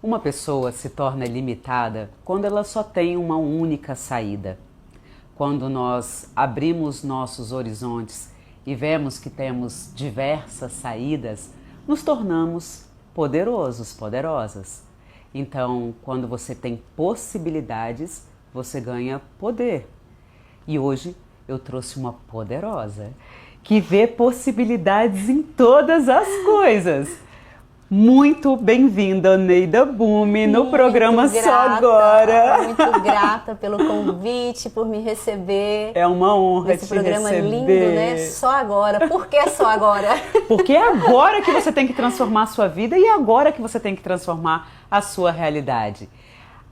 Uma pessoa se torna limitada quando ela só tem uma única saída. Quando nós abrimos nossos horizontes e vemos que temos diversas saídas, nos tornamos poderosos, poderosas. Então, quando você tem possibilidades, você ganha poder. E hoje eu trouxe uma poderosa que vê possibilidades em todas as coisas. Muito bem-vinda, Neida Bume, no programa Só Agora. Muito grata pelo convite, por me receber. É uma honra esse te programa receber. Lindo, né? Só agora. Por que só agora? Porque é agora que você tem que transformar a sua vida e é agora que você tem que transformar a sua realidade.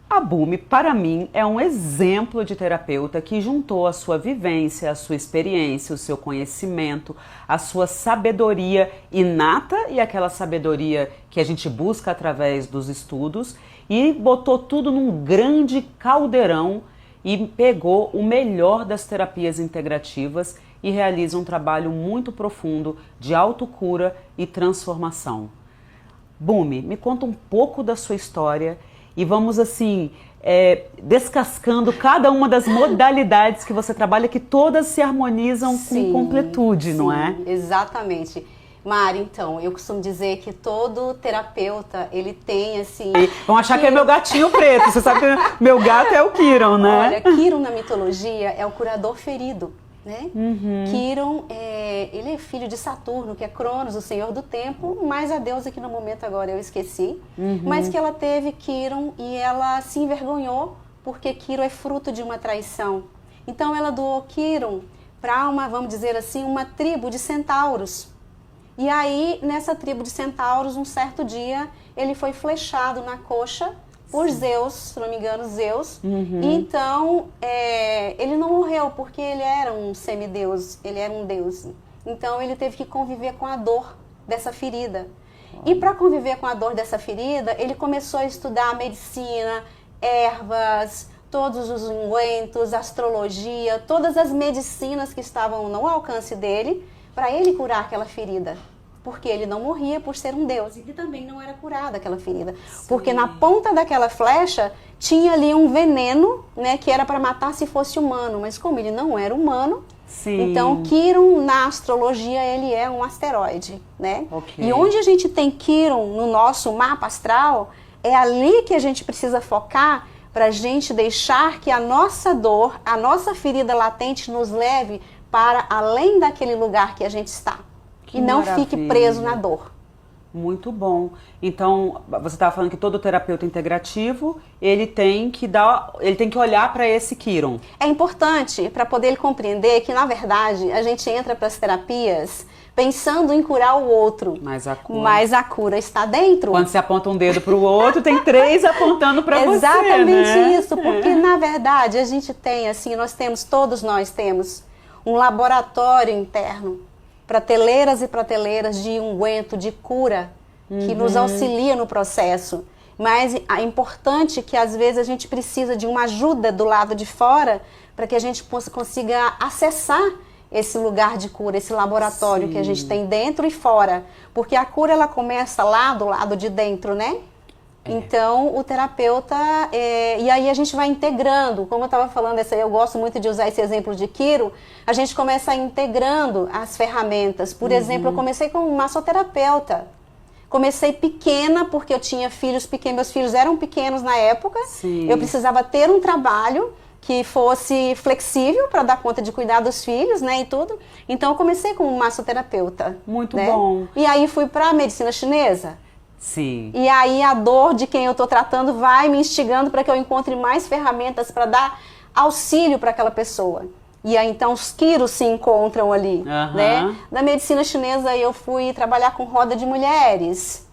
A Bume, para mim, é um exemplo de terapeuta que juntou a sua vivência, a sua experiência, o seu conhecimento, a sua sabedoria inata e aquela sabedoria que a gente busca através dos estudos e botou tudo num grande caldeirão e pegou o melhor das terapias integrativas e realiza um trabalho muito profundo de autocura e transformação. Bume, me conta um pouco da sua história e vamos assim, descascando cada uma das modalidades que você trabalha, que todas se harmonizam com completude, não é? Exatamente. Mari, então, eu costumo dizer que todo terapeuta, ele tem assim... Vão achar que é meu gatinho preto, você sabe que meu gato é o Quiron, né? Olha, Quiron na mitologia é o curador ferido, né? Quiron, ele é filho de Saturno, que é Cronos, o senhor do tempo, mas a deusa que no momento agora eu esqueci, mas que ela teve Quiron e ela se envergonhou porque Quiron é fruto de uma traição. Então ela doou Quiron para uma, vamos dizer assim, uma tribo de centauros. E aí, nessa tribo de centauros, um certo dia, ele foi flechado na coxa por Zeus, se não me engano, Zeus. Então, ele não morreu porque ele era um semideus, ele era um deus. Então, ele teve que conviver com a dor dessa ferida. E para conviver com a dor dessa ferida, ele começou a estudar a medicina, ervas, todos os ungüentos, astrologia, todas as medicinas que estavam no alcance dele, para ele curar aquela ferida. Porque ele não morria por ser um deus. E ele também não era curado aquela ferida. Porque na ponta daquela flecha tinha ali um veneno, né, que era para matar se fosse humano. Mas como ele não era humano, então Quiron na astrologia ele é um asteroide, né? E onde a gente tem Quiron no nosso mapa astral, é ali que a gente precisa focar para a gente deixar que a nossa dor, a nossa ferida latente nos leve para além daquele lugar que a gente está. Que e não maravilha. Fique preso na dor. Muito bom. Então, você estava falando que todo terapeuta integrativo, ele tem que olhar para esse Quiron. É importante para poder ele compreender que, na verdade, a gente entra para as terapias pensando em curar o outro. Mas a cura está dentro. Quando você aponta um dedo para o outro, tem três apontando para você, Exatamente né? isso, porque na verdade a gente tem, assim, todos nós temos um laboratório interno, prateleiras e prateleiras de ungüento, de cura, que nos auxilia no processo. Mas é importante que às vezes a gente precisa de uma ajuda do lado de fora para que a gente consiga acessar esse lugar de cura, esse laboratório que a gente tem dentro e fora. Porque a cura ela começa lá do lado de dentro, né? Então, o terapeuta, e aí a gente vai integrando, como eu estava falando, eu gosto muito de usar esse exemplo de Quiron, a gente começa integrando as ferramentas. Por exemplo, eu comecei como massoterapeuta. Comecei pequena, porque eu tinha filhos pequenos, meus filhos eram pequenos na época, eu precisava ter um trabalho que fosse flexível para dar conta de cuidar dos filhos, né, e tudo. Então, eu comecei como massoterapeuta. Muito né? bom. E aí fui para a medicina chinesa. Sim. E aí a dor de quem eu estou tratando vai me instigando para que eu encontre mais ferramentas para dar auxílio para aquela pessoa. E aí então os quiros se encontram ali, né? Na medicina chinesa eu fui trabalhar com roda de mulheres.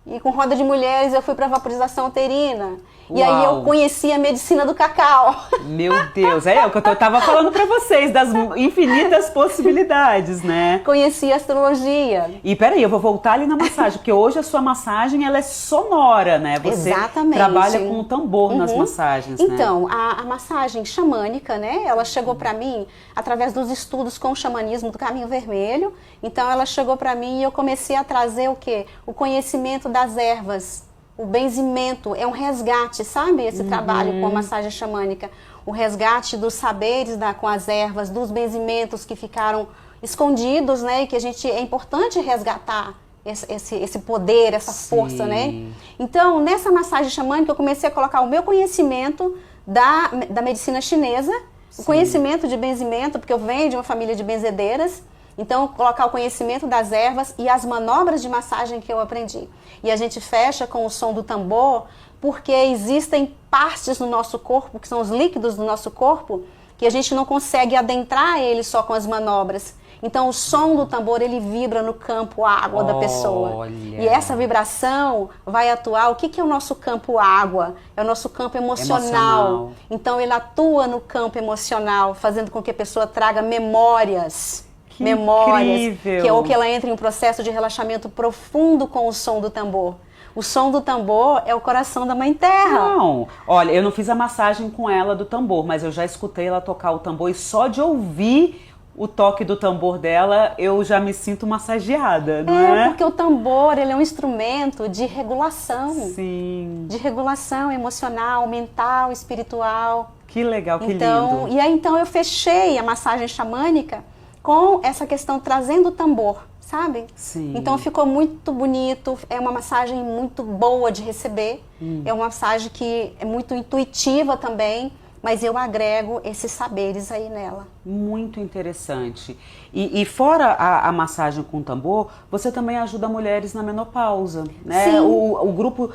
E com roda de mulheres eu fui para vaporização uterina. E aí eu conheci a medicina do cacau. Meu Deus, é o que eu tava falando pra vocês, das infinitas possibilidades, né? Conheci a astrologia. E peraí, eu vou voltar ali na massagem, porque hoje a sua massagem, ela é sonora, né? Você trabalha com o tambor nas massagens, então, né? a massagem xamânica, né? Ela chegou pra mim através dos estudos com o xamanismo do Caminho Vermelho. Então, ela chegou pra mim e eu comecei a trazer o quê? O conhecimento das ervas, o benzimento, é um resgate, sabe? Esse trabalho com a massagem xamânica. O resgate dos saberes com as ervas, dos benzimentos que ficaram escondidos, né? E que é importante resgatar esse poder, essa força, né? Então, nessa massagem xamânica, eu comecei a colocar o meu conhecimento da medicina chinesa, o conhecimento de benzimento, porque eu venho de uma família de benzedeiras. Então, colocar o conhecimento das ervas e as manobras de massagem que eu aprendi. E a gente fecha com o som do tambor, porque existem partes no nosso corpo, que são os líquidos do nosso corpo, que a gente não consegue adentrar ele só com as manobras. Então, o som do tambor, ele vibra no campo água da pessoa. E essa vibração vai atuar... O que é o nosso campo água? É o nosso campo emocional. Então, ele atua no campo emocional, fazendo com que a pessoa traga memórias. Incrível. Ou que ela entre em um processo de relaxamento profundo com o som do tambor. O som do tambor é o coração da Mãe Terra. Não, olha, eu não fiz a massagem com ela do tambor, mas eu já escutei ela tocar o tambor e só de ouvir o toque do tambor dela, eu já me sinto massageada, não é? Porque o tambor, ele é um instrumento de regulação. Sim. De regulação emocional, mental, espiritual. Que legal, que lindo. E aí, então, eu fechei a massagem xamânica com essa questão, trazendo o tambor, sabe? Sim. Então ficou muito bonito, é uma massagem muito boa de receber, é uma massagem que é muito intuitiva também, mas eu agrego esses saberes aí nela. Muito interessante. E fora a massagem com tambor, você também ajuda mulheres na menopausa, né? Sim. O grupo,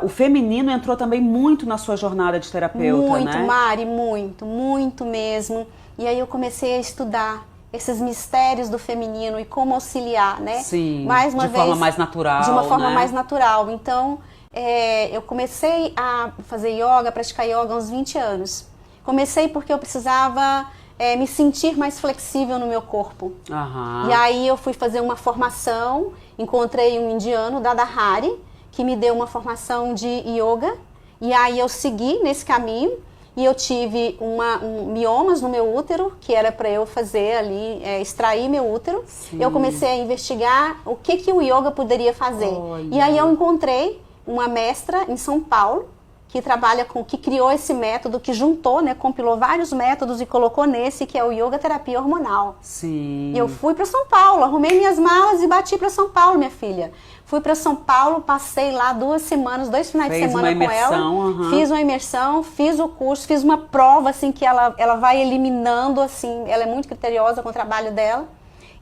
o feminino entrou também muito na sua jornada de terapeuta, muito, né? Mari, muito mesmo. E aí eu comecei a estudar esses mistérios do feminino e como auxiliar, né? Sim, mais uma de vez, forma mais natural, de uma forma né? mais natural. Então, eu comecei a fazer yoga, praticar yoga há uns 20 anos. Comecei porque eu precisava me sentir mais flexível no meu corpo. Aham. E aí eu fui fazer uma formação, encontrei um indiano, Dada Hari, que me deu uma formação de yoga. E aí eu segui nesse caminho. E eu tive miomas no meu útero, que era para eu fazer ali, extrair meu útero. Sim. Eu comecei a investigar o que o yoga poderia fazer. Olha. E aí eu encontrei uma mestra em São Paulo, que criou esse método, que juntou, né, compilou vários métodos e colocou nesse, que é o Yoga Terapia Hormonal. Sim. E eu fui para São Paulo, arrumei minhas malas e bati para São Paulo, minha filha. Fui para São Paulo, passei lá 2 semanas, 2 finais de semana com ela. Fiz uma imersão, fiz o curso, fiz uma prova, assim, que ela vai eliminando, assim, ela é muito criteriosa com o trabalho dela.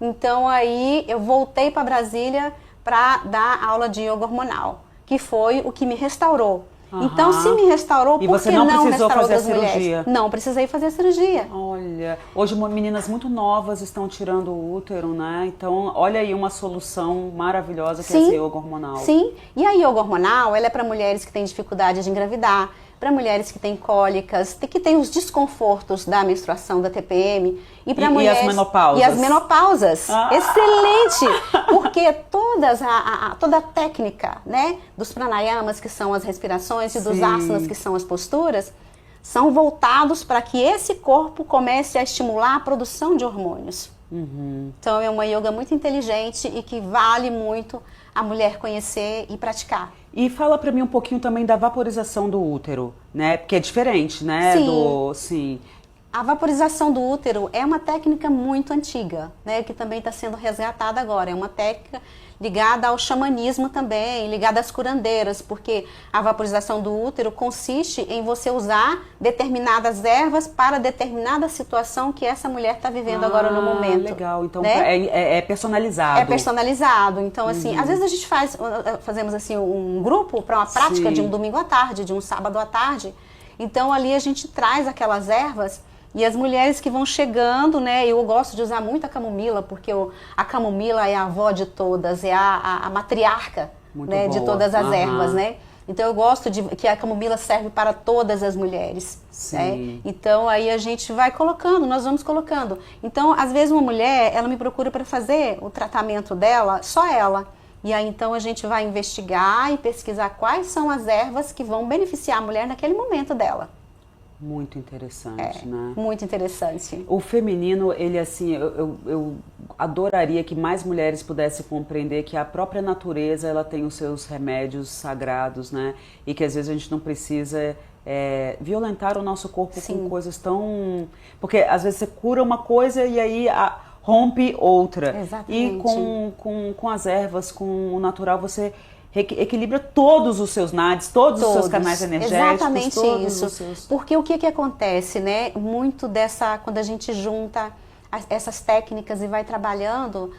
Então, aí, eu voltei para Brasília para dar aula de yoga hormonal, que foi o que me restaurou. Então, se me restaurou, por que não restaurou das mulheres? Não precisei fazer a cirurgia. Olha, hoje meninas muito novas estão tirando o útero, né? Então, olha aí uma solução maravilhosa que é essa yoga hormonal. Sim, e a yoga hormonal, ela é para mulheres que têm dificuldade de engravidar, para mulheres que têm cólicas, que têm os desconfortos da menstruação, da TPM, e para mulheres... E as menopausas. E as menopausas. Excelente! Porque toda a técnica, né, dos pranayamas, que são as respirações, e dos asanas, que são as posturas, são voltados para que esse corpo comece a estimular a produção de hormônios. Então é uma yoga muito inteligente e que vale muito a mulher conhecer e praticar. E fala pra mim um pouquinho também da vaporização do útero, né? Porque é diferente, né? Sim. A vaporização do útero é uma técnica muito antiga, né? Que também está sendo resgatada agora. É uma técnica ligada ao xamanismo também, ligada às curandeiras, porque a vaporização do útero consiste em você usar determinadas ervas para determinada situação que essa mulher está vivendo agora no momento. Legal, então, né? é personalizado. É personalizado, então assim, às vezes a gente fazemos assim um grupo para uma prática de um domingo à tarde, de um sábado à tarde, então ali a gente traz aquelas ervas. E as mulheres que vão chegando, né, eu gosto de usar muito a camomila, porque a camomila é a avó de todas, é a matriarca, né, de todas as ervas, né? Então eu gosto que a camomila serve para todas as mulheres. Né? Então aí a gente vai colocando, nós vamos colocando. Então às vezes uma mulher, ela me procura para fazer o tratamento dela, só ela. E aí então a gente vai investigar e pesquisar quais são as ervas que vão beneficiar a mulher naquele momento dela. Muito interessante, né? Muito interessante. O feminino, ele assim, eu adoraria que mais mulheres pudessem compreender que a própria natureza, ela tem os seus remédios sagrados, né? E que às vezes a gente não precisa violentar o nosso corpo com coisas tão... Porque às vezes você cura uma coisa e aí rompe outra. Exatamente. E com as ervas, com o natural, você equilibra todos os seus nadis, todos os seus canais energéticos. Exatamente isso. Porque o que acontece, né? Muito quando a gente junta essas técnicas e vai trabalhando,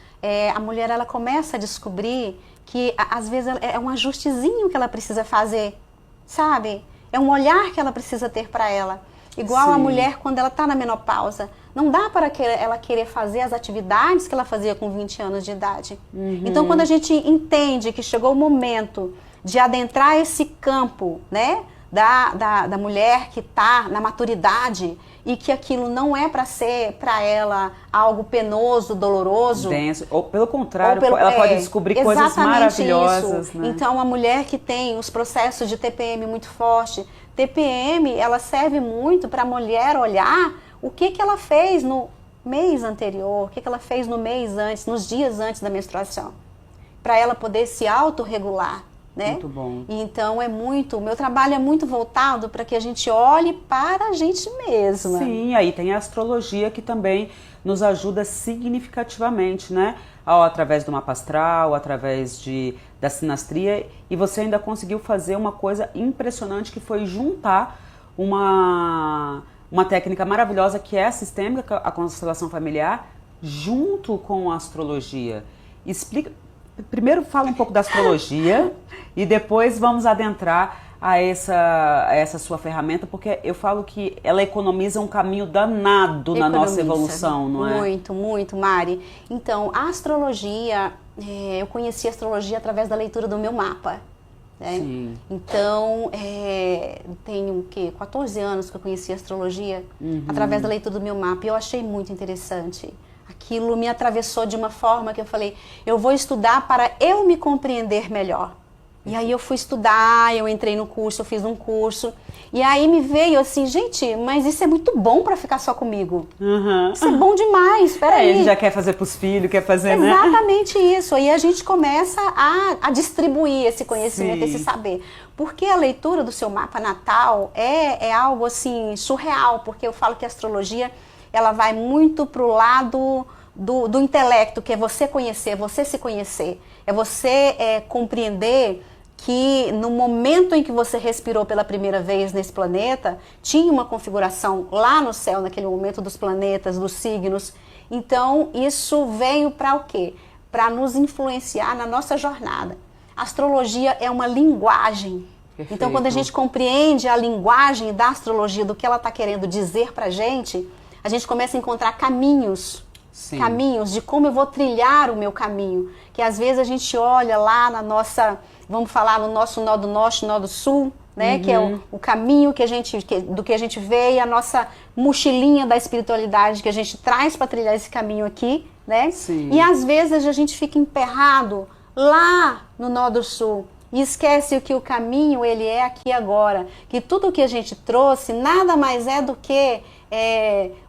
a mulher ela começa a descobrir que às vezes é um ajustezinho que ela precisa fazer, sabe? É um olhar que ela precisa ter para ela. Igual a mulher quando ela está na menopausa. Não dá para ela querer fazer as atividades que ela fazia com 20 anos de idade. Então, quando a gente entende que chegou o momento de adentrar esse campo, né, da mulher que está na maturidade e que aquilo não é para ser para ela algo penoso, doloroso. Denso. Ou pelo contrário, ela pode descobrir coisas maravilhosas. Né? Então, a mulher que tem os processos de TPM muito forte, TPM, ela serve muito para a mulher olhar o que ela fez no mês anterior, o que ela fez no mês antes, nos dias antes da menstruação, para ela poder se autorregular, né? Muito bom. Então o meu trabalho é muito voltado para que a gente olhe para a gente mesma. Sim, aí tem a astrologia que também nos ajuda significativamente, né? Através do mapa astral, através da sinastria, e você ainda conseguiu fazer uma coisa impressionante que foi juntar uma técnica maravilhosa que é a sistêmica, a constelação familiar, junto com a astrologia. Explica, primeiro fala um pouco da astrologia e depois vamos adentrar a essa sua ferramenta, porque eu falo que ela economiza um caminho danado na nossa evolução, não é? Muito, muito, Mari. Então, a astrologia, eu conheci a astrologia através da leitura do meu mapa. Né? Sim. Então, tenho 14 anos que eu conheci a astrologia através da leitura do meu mapa e eu achei muito interessante. Aquilo me atravessou de uma forma que eu falei, eu vou estudar para eu me compreender melhor. E aí eu fui estudar, eu entrei no curso, eu fiz um curso. E aí me veio assim, gente, mas isso é muito bom para ficar só comigo. Isso é bom demais, peraí. Ele já quer fazer pros filhos, quer fazer, Exatamente isso. Aí a gente começa a distribuir esse conhecimento, esse saber. Porque a leitura do seu mapa natal é algo assim surreal, porque eu falo que a astrologia ela vai muito pro lado do intelecto, que é você conhecer, você se conhecer. É você compreender que no momento em que você respirou pela primeira vez nesse planeta, tinha uma configuração lá no céu, naquele momento dos planetas, dos signos. Então, isso veio para o quê? Para nos influenciar na nossa jornada. A astrologia é uma linguagem. Perfeito. Então, quando a gente compreende a linguagem da astrologia, do que ela está querendo dizer para a gente começa a encontrar caminhos. Sim. Caminhos de como eu vou trilhar o meu caminho. Que às vezes a gente olha lá na nossa, vamos falar no nosso nó do norte, nó do sul, né? Que é o caminho do que a gente vê e a nossa mochilinha da espiritualidade que a gente traz para trilhar esse caminho aqui, né? Sim. E às vezes a gente fica emperrado lá no nó do sul e esquece que o caminho ele é aqui agora. Que tudo que a gente trouxe nada mais é do que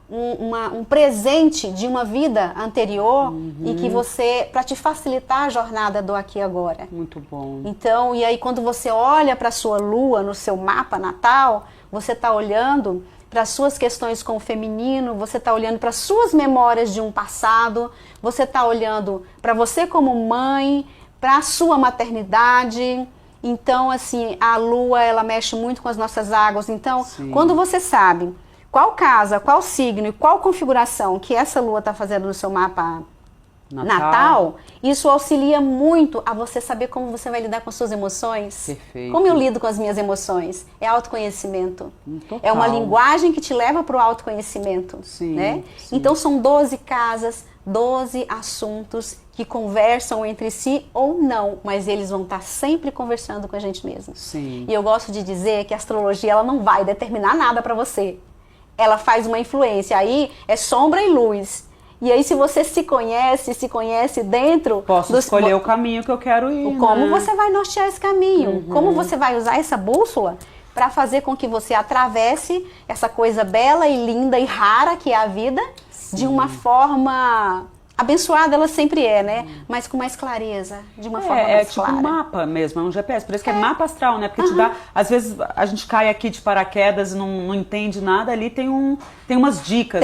um presente de uma vida anterior e que você, para te facilitar a jornada do aqui e agora. Muito bom. Então, e aí quando você olha para a sua lua no seu mapa natal, você está olhando para as suas questões com o feminino, você está olhando para as suas memórias de um passado, você está olhando para você como mãe, para a sua maternidade. Então, assim, a lua, ela mexe muito com as nossas águas. Então, quando você sabe qual casa, qual signo e qual configuração que essa lua está fazendo no seu mapa natal, isso auxilia muito a você saber como você vai lidar com suas emoções. Perfeito. Como eu lido com as minhas emoções? É autoconhecimento. Total. É uma linguagem que te leva para o autoconhecimento. Sim, né? Sim. Então são 12 casas, 12 assuntos que conversam entre si ou não, mas eles vão estar sempre conversando com a gente mesmo. Sim. E eu gosto de dizer que a astrologia ela não vai determinar nada para você. Ela faz uma influência, aí é sombra e luz. E aí se você se conhece dentro... Posso escolher o caminho que eu quero ir, como você vai nortear esse caminho, como você vai usar essa bússola para fazer com que você atravesse essa coisa bela e linda e rara que é a vida, de uma forma abençoada, ela sempre é, né? Mas com mais clareza, de uma forma mais tipo clara. um mapa mesmo, é um GPS, por isso que é mapa astral, né? Porque te dá, às vezes a gente cai aqui de paraquedas e não entende nada, ali tem umas dicas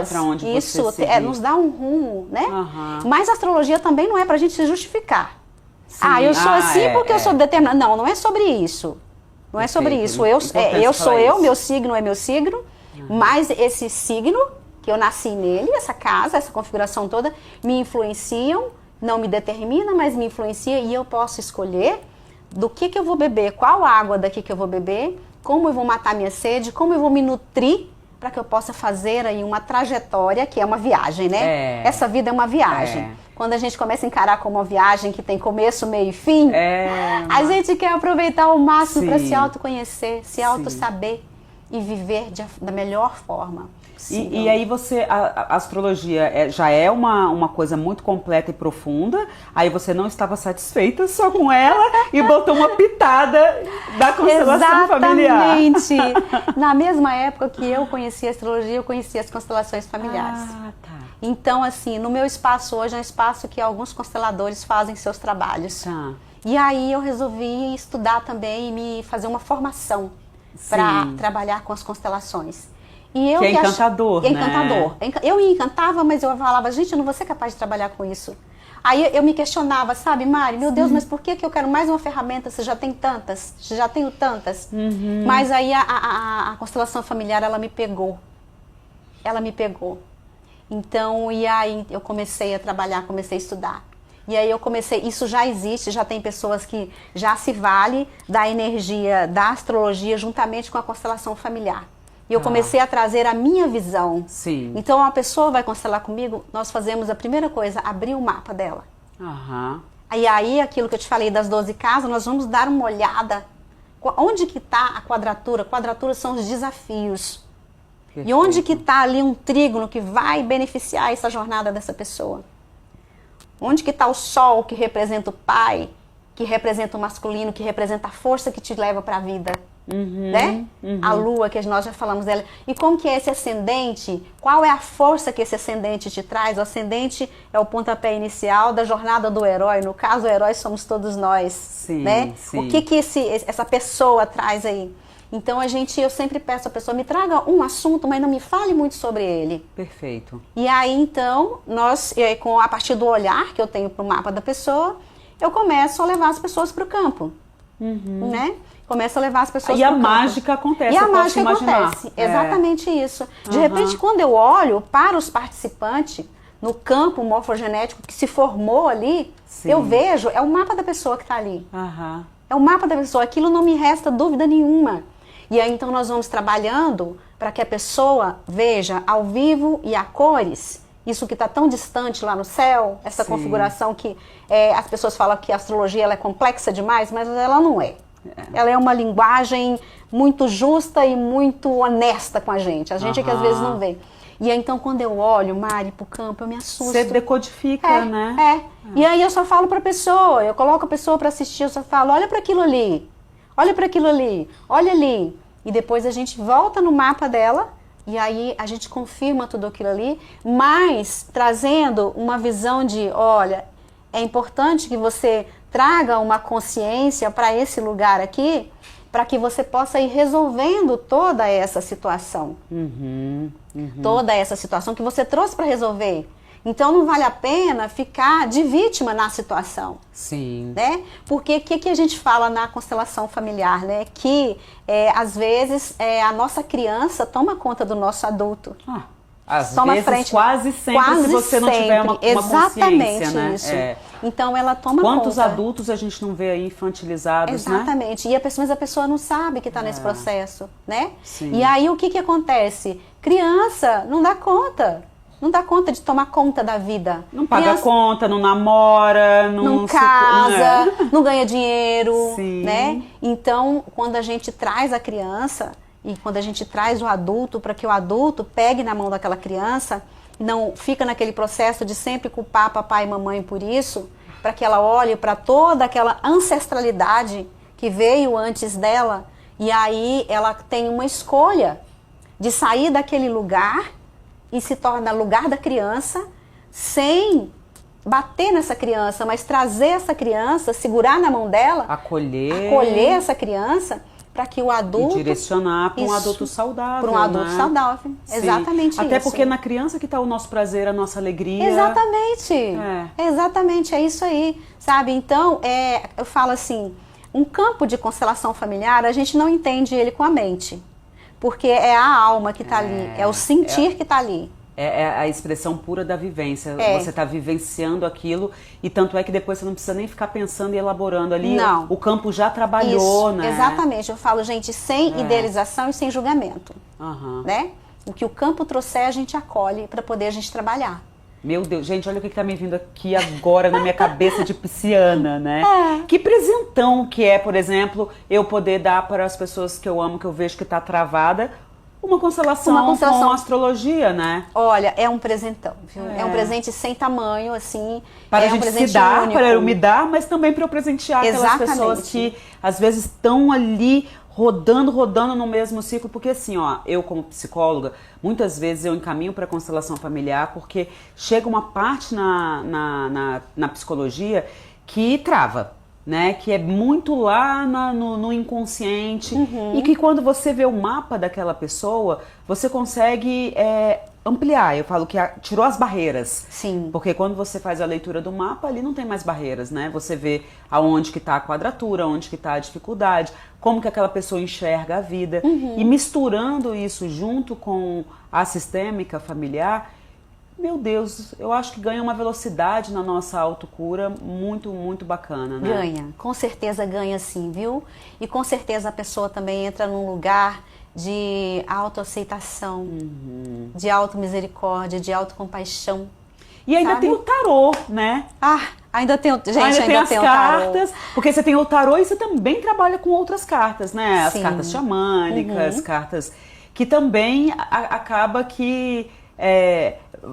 para onde isso, você seguir. nos dá um rumo, né? Mas a astrologia também não é pra gente se justificar. Sim. Eu sou assim porque eu sou determinada. Não, não é sobre isso. Não é sobre isso. Eu sou eu, meu signo é meu signo, mas esse signo, que eu nasci nele, essa casa, essa configuração toda, me influenciam, não me determina, mas me influencia e eu posso escolher do que eu vou beber, qual água daqui que eu vou beber, como eu vou matar minha sede, como eu vou me nutrir para que eu possa fazer aí uma trajetória, que é uma viagem, né? Essa vida é uma viagem. Quando a gente começa a encarar como uma viagem que tem começo, meio e fim, a gente quer aproveitar ao máximo para se autoconhecer, se auto-saber e viver da melhor forma. E aí a astrologia já é uma coisa muito completa e profunda, aí você não estava satisfeita só com ela e botou uma pitada da constelação familiar. Exatamente. Na mesma época que eu conhecia a astrologia, eu conhecia as constelações familiares. Então, assim, no meu espaço hoje é um espaço que alguns consteladores fazem seus trabalhos. E aí eu resolvi estudar também e me fazer uma formação para trabalhar com as constelações. E eu que é encantador, né? É encantador. Eu me encantava, mas eu falava, gente, eu não vou ser capaz de trabalhar com isso. Aí eu me questionava, sabe, Mari, meu Deus, mas por que eu quero mais uma ferramenta se já tem tantas? Se já tenho tantas? Mas aí a constelação familiar, ela me pegou. Ela me pegou. Então, e aí eu comecei a trabalhar, comecei a estudar. E aí eu comecei, isso já existe, já tem pessoas que já se vale da energia da astrologia juntamente com a constelação familiar. E eu comecei a trazer a minha visão. Sim. Então, a pessoa vai constelar comigo, nós fazemos a primeira coisa, abrir o mapa dela. E aí, aquilo que eu te falei das 12 casas, nós vamos dar uma olhada. Onde que está a quadratura? Quadratura são os desafios. Perfeito. E onde que está ali um trígono que vai beneficiar essa jornada dessa pessoa? Onde que está o sol que representa o pai, que representa o masculino, que representa a força que te leva para a vida? Né? A lua, que nós já falamos dela. E como que é esse ascendente? Qual é a força que esse ascendente te traz? O ascendente é o pontapé inicial da jornada do herói. No caso, o herói somos todos nós, né? O que essa pessoa traz aí? Então eu sempre peço à pessoa, me traga um assunto, mas não me fale muito sobre ele. Perfeito. E aí então, a partir do olhar que eu tenho para o mapa da pessoa, eu começo a levar as pessoas para o campo, né? Começa a levar as pessoas para o campo. E a mágica acontece, e a mágica acontece, exatamente isso. De repente, quando eu olho para os participantes no campo morfogenético que se formou ali, eu vejo, é o mapa da pessoa que está ali. É o mapa da pessoa, aquilo não me resta dúvida nenhuma. E aí então nós vamos trabalhando para que a pessoa veja ao vivo e a cores, isso que está tão distante lá no céu, essa configuração que as pessoas falam que a astrologia ela é complexa demais, mas ela não é. Ela é uma linguagem muito justa e muito honesta com a gente. A gente é que às vezes não vê. E aí, então, quando eu olho, Mari, pro campo, eu me assusto. Você decodifica, né? E aí eu só falo pra pessoa, eu coloco a pessoa pra assistir, eu só falo, olha para aquilo ali, olha para aquilo ali, olha ali. E depois a gente volta no mapa dela e aí a gente confirma tudo aquilo ali, mas trazendo uma visão de, olha, é importante que você traga uma consciência para esse lugar aqui, para que você possa ir resolvendo toda essa situação. Toda essa situação que você trouxe para resolver. Então não vale a pena ficar de vítima na situação. Sim. Né? Porque o que a gente fala na constelação familiar, né? Que às vezes a nossa criança toma conta do nosso adulto. Às vezes, quase sempre, se você não tiver uma consciência, né? Isso. Então ela toma Quantos conta. adultos a gente não vê aí infantilizados, Exatamente. né? Mas a pessoa não sabe que está nesse processo, né? Sim. E aí o que acontece? Criança não dá conta. Não dá conta de tomar conta da vida. Não paga conta, não namora, não casa, não ganha dinheiro, né? Então, quando a gente traz a criança e quando a gente traz o adulto para que o adulto pegue na mão daquela criança, não fica naquele processo de sempre culpar papai e mamãe por isso, para que ela olhe para toda aquela ancestralidade que veio antes dela E aí ela tem uma escolha de sair daquele lugar e se torna lugar da criança, sem bater nessa criança, mas trazer essa criança, segurar na mão dela, acolher essa criança, para que o adulto... E direcionar para um adulto saudável. Para um adulto saudável, Sim. Exatamente Até isso. porque na criança que está o nosso prazer, a nossa alegria. Exatamente, exatamente, é isso aí, sabe? Então, eu falo assim, um campo de constelação familiar, a gente não entende ele com a mente, porque é a alma que está ali, é o sentir que está ali. É a expressão pura da vivência. Você está vivenciando aquilo e tanto é que depois você não precisa nem ficar pensando e elaborando ali. Não. O campo já trabalhou, Isso, né? Exatamente. Eu falo, gente, sem idealização e sem julgamento. Né? O que o campo trouxer, a gente acolhe para poder a gente trabalhar. Meu Deus, gente, olha o que está me vindo aqui agora na minha cabeça de pisciana, né? Que presentão que é, por exemplo, eu poder dar para as pessoas que eu amo, que eu vejo que está travada, uma constelação com astrologia, né? Olha, é um presentão, viu? É um presente sem tamanho, assim. Para a gente se dar, para eu me dar, mas também para eu presentear aquelas pessoas que às vezes estão ali rodando no mesmo ciclo. Porque assim, ó, eu como psicóloga, muitas vezes eu encaminho para a constelação familiar porque chega uma parte na psicologia que trava. Né, que é muito lá no inconsciente e que quando você vê o mapa daquela pessoa, você consegue ampliar. Eu falo que tirou as barreiras. Sim. Porque quando você faz a leitura do mapa, ali não tem mais barreiras, né? Você vê aonde que está a quadratura, onde que está a dificuldade, como que aquela pessoa enxerga a vida. E misturando isso junto com a sistêmica familiar, meu Deus, eu acho que ganha uma velocidade na nossa autocura muito, muito bacana, né? Ganha, com certeza ganha sim, viu? E com certeza a pessoa também entra num lugar de autoaceitação, de automisericórdia, de autocompaixão. E ainda tem o tarô, né? Ainda tem, gente, ainda tem as o cartas, tarô. Porque você tem o tarô e você também trabalha com outras cartas, né? As Sim. cartas xamânicas, cartas que também acaba que...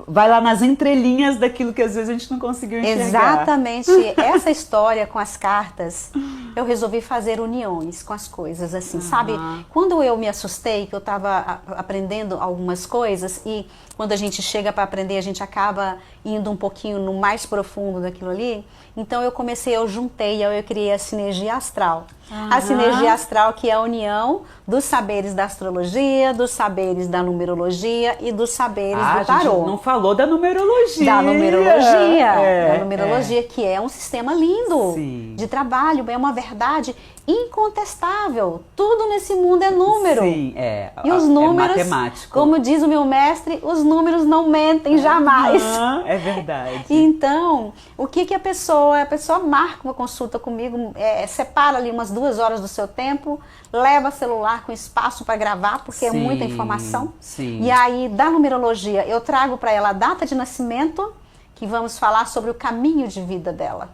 vai lá nas entrelinhas daquilo que às vezes a gente não conseguiu enxergar. Exatamente. Essa história com as cartas, eu resolvi fazer uniões com as coisas, assim, sabe? Quando eu me assustei, que eu estava aprendendo algumas coisas e quando a gente chega para aprender, a gente acaba indo um pouquinho no mais profundo daquilo ali, então eu juntei, eu criei a sinergia astral. A sinergia astral, que é a união dos saberes da astrologia, dos saberes da numerologia e dos saberes do tarô. A gente não falou da numerologia. Da numerologia. Da numerologia, que é um sistema lindo de trabalho, é uma verdade incontestável. Tudo nesse mundo é número. Sim, e os números, matemático. Como diz o meu mestre, os números não mentem jamais. É verdade. Então, o que a pessoa marca uma consulta comigo, separa ali umas 2 horas do seu tempo, leva celular com espaço para gravar, porque é muita informação. Sim. E aí, da numerologia, eu trago para ela a data de nascimento, que vamos falar sobre o caminho de vida dela.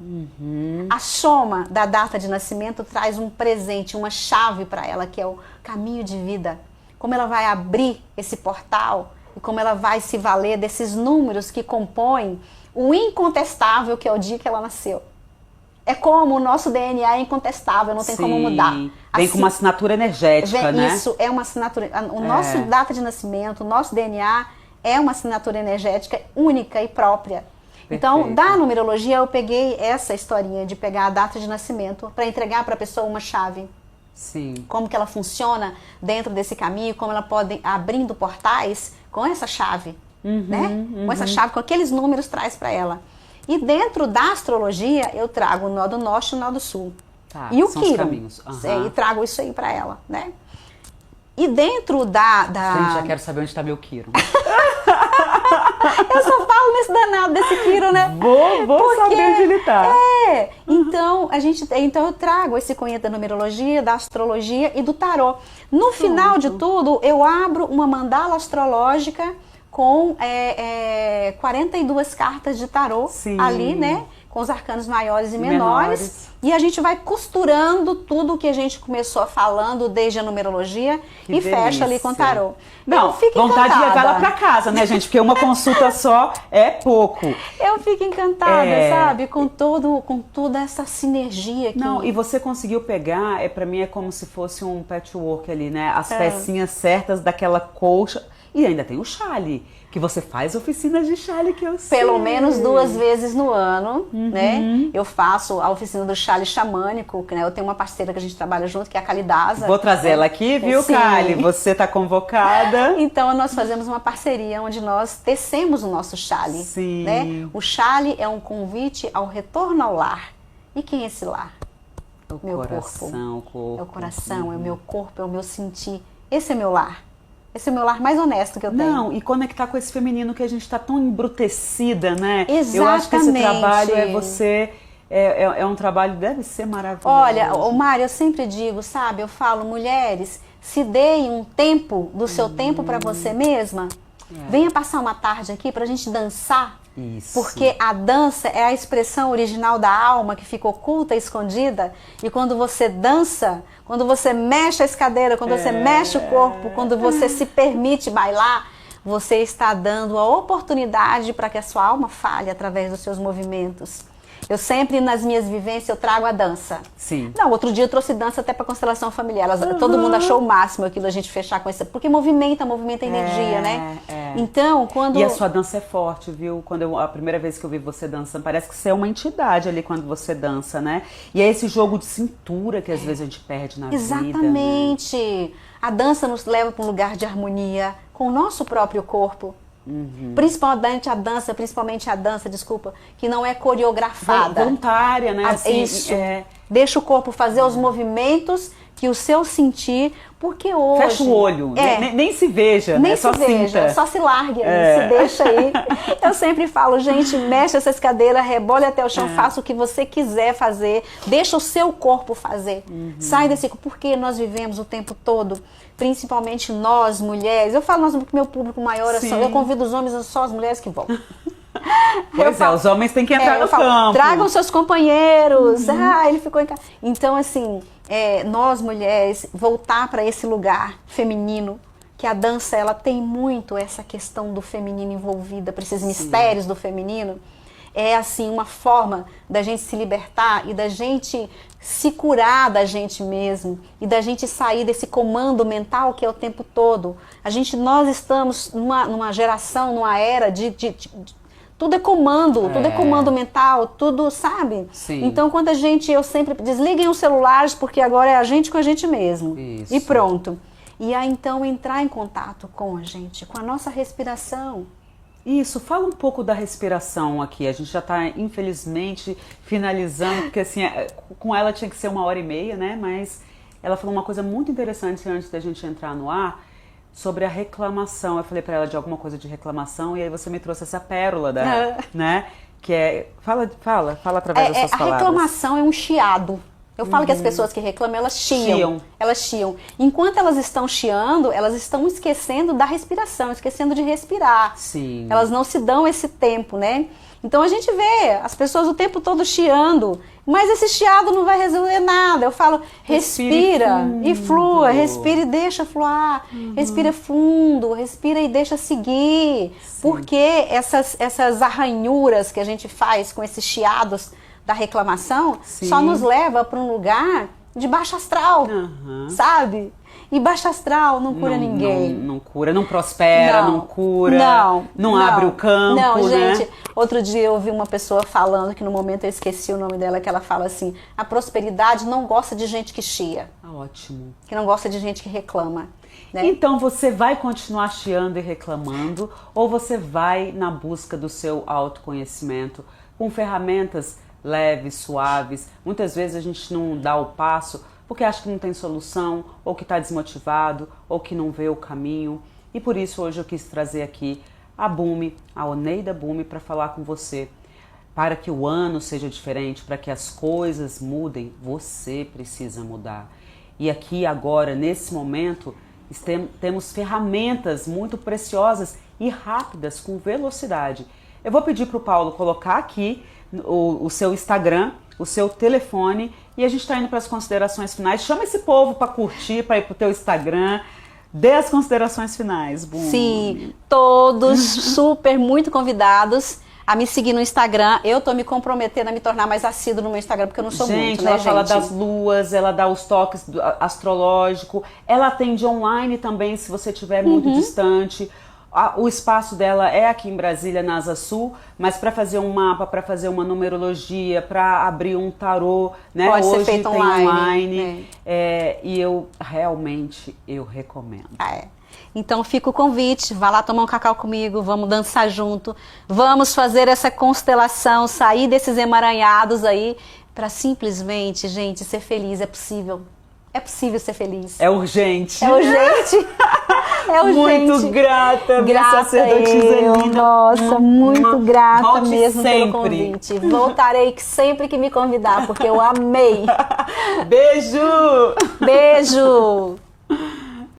A soma da data de nascimento traz um presente, uma chave para ela, que é o caminho de vida. Como ela vai abrir esse portal e como ela vai se valer desses números que compõem o incontestável, que é o dia que ela nasceu. É como o nosso DNA é incontestável, não tem como mudar. Vem com uma assinatura energética, né? Isso, é uma assinatura. O nosso data de nascimento, o nosso DNA é uma assinatura energética única e própria. Então, da numerologia, eu peguei essa historinha de pegar a data de nascimento para entregar para a pessoa uma chave. Sim. Como que ela funciona dentro desse caminho, como ela pode abrindo portais com essa chave, né? Com essa chave, com aqueles números traz para ela. E dentro da astrologia, eu trago o nó do norte e o nó do sul. E o Quiron. E trago isso aí para ela, né? E dentro Gente, já quero saber onde está meu Quiron. Eu só falo nesse danado desse Quiron, né? Vou saber onde ele tá. Então, eu trago esse conhecimento da numerologia, da astrologia e do tarô. No final de tudo, eu abro uma mandala astrológica com 42 cartas de tarô ali, né? com os arcanos maiores e menores. E a gente vai costurando tudo que a gente começou falando desde a numerologia e fecha ali com o tarô. Não, vontade de levar ela para casa, né, gente? Porque uma consulta só é pouco. Eu fico encantada, sabe? Com toda essa sinergia aqui. Não, e você conseguiu pegar, para mim é como se fosse um patchwork ali, né? As pecinhas certas daquela colcha. E ainda tem o chale, que você faz oficinas de chale, que eu sei. Pelo menos 2 vezes no ano, né? Eu faço a oficina do chale xamânico, né? Eu tenho uma parceira que a gente trabalha junto, que é a Calidasa. Vou trazer ela aqui, viu, Cali? Você tá convocada. Então, nós fazemos uma parceria onde nós tecemos o nosso chale. Sim. Né? O chale é um convite ao retorno ao lar. E quem é esse lar? O meu coração, corpo. É o coração, é o meu corpo, é o meu sentir. Esse é meu lar. Esse é o meu lar mais honesto que eu tenho. Não, e conectar com esse feminino que a gente está tão embrutecida, né? Exatamente. Eu acho que esse trabalho é você... É um trabalho, deve ser maravilhoso. Olha, Mário, eu sempre digo, sabe? Eu falo, mulheres, se deem um tempo do seu tempo para você mesma. Venha passar uma tarde aqui pra gente dançar. Isso. Porque a dança é a expressão original da alma que fica oculta, escondida. E quando você dança, quando você mexe a escadeira, quando você mexe o corpo, quando você se permite bailar, você está dando a oportunidade para que a sua alma fale através dos seus movimentos. Eu sempre, nas minhas vivências, eu trago a dança. Sim. Não, outro dia eu trouxe dança até para constelação familiar. Todo mundo achou o máximo aquilo, a gente fechar com isso. Porque movimenta energia, né? Então, quando... E a sua dança é forte, viu? A primeira vez que eu vi você dançando, parece que você é uma entidade ali quando você dança, né? E é esse jogo de cintura que às vezes a gente perde na vida. Exatamente. Né? A dança nos leva para um lugar de harmonia com o nosso próprio corpo. Principalmente a dança, desculpa, que não é coreografada. Voluntária, né? Assim, isso. Deixa o corpo fazer os movimentos que o seu sentir, porque hoje... Fecha o olho, nem se veja, nem né? Só se veja, só se largue aí, se deixa aí. Eu sempre falo, gente, mexe essa escadeira, rebole até o chão, faça o que você quiser fazer, deixa o seu corpo fazer. Sai desse... Porque nós vivemos o tempo todo, principalmente nós, mulheres, eu falo nós, meu público maior, eu convido os homens, só as mulheres que vão. Pois os homens têm que entrar no campo. Tragam seus companheiros. Ele ficou em casa. Então, assim, nós mulheres, voltar para esse lugar feminino, que a dança, ela tem muito essa questão do feminino envolvida, para esses mistérios do feminino. É, assim, uma forma da gente se libertar e da gente se curar da gente mesmo e da gente sair desse comando mental que é o tempo todo. Nós estamos numa geração, numa era de tudo é comando mental, tudo, sabe? Sim. Então, quando eu sempre desliguem os celulares, porque agora é a gente com a gente mesmo. Isso. E pronto. E aí, então, entrar em contato com a gente, com a nossa respiração. Isso, fala um pouco da respiração aqui. A gente já está, infelizmente, finalizando, porque assim, com ela tinha que ser 1h30, né? Mas ela falou uma coisa muito interessante antes da gente entrar no ar, sobre a reclamação. Eu falei para ela de alguma coisa de reclamação e aí você me trouxe essa pérola né? Que é... Fala através das suas palavras. A reclamação é um chiado. Eu falo que as pessoas que reclamam, elas chiam. Elas chiam. Enquanto elas estão chiando, elas estão esquecendo da respiração, esquecendo de respirar. Sim. Elas não se dão esse tempo, né? Então a gente vê as pessoas o tempo todo chiando, mas esse chiado não vai resolver nada. Eu falo, respira e flua, respira e deixa fluir, respira fundo, respira e deixa seguir. Sim. Porque essas arranhuras que a gente faz com esses chiados da reclamação, só nos leva para um lugar de baixo astral, sabe? E baixo astral não cura ninguém. Não cura, não prospera, não cura, não abre o campo, Não, né? gente, outro dia eu ouvi uma pessoa falando, que no momento eu esqueci o nome dela, que ela fala assim, a prosperidade não gosta de gente que chia. Ótimo. Que não gosta de gente que reclama. Né? Então você vai continuar chiando e reclamando, ou você vai na busca do seu autoconhecimento com ferramentas leves, suaves. Muitas vezes a gente não dá o passo porque acha que não tem solução, ou que está desmotivado, ou que não vê o caminho. E por isso hoje eu quis trazer aqui a Bumi, a Oneida Bumi, para falar com você. Para que o ano seja diferente, para que as coisas mudem, você precisa mudar. E aqui agora, nesse momento, temos ferramentas muito preciosas e rápidas, com velocidade. Eu vou pedir para o Paulo colocar aqui o seu Instagram, o seu telefone, e a gente está indo para as considerações finais. Chama esse povo para curtir, para ir para o teu Instagram. Dê as considerações finais, Bum. Sim, todos super muito convidados a me seguir no Instagram. Eu tô me comprometendo a me tornar mais assíduo no meu Instagram, porque eu não sou muito, né, ela gente? fala das luas, ela dá os toques astrológicos, ela atende online também, se você estiver muito distante. O espaço dela é aqui em Brasília, na Asa Sul, mas para fazer um mapa, para fazer uma numerologia, para abrir um tarô, né? Pode Hoje ser feito tem online. E eu realmente recomendo. Então fica o convite, vá lá tomar um cacau comigo, vamos dançar junto, vamos fazer essa constelação, sair desses emaranhados aí, para simplesmente, gente, ser feliz. É possível. É possível ser feliz. É urgente. É urgente. É urgente. Muito grata, minha grata sacerdotisa linda. Nossa, muito grata Volte mesmo sempre. pelo convite. Voltarei sempre que me convidar, porque eu amei. Beijo! Beijo!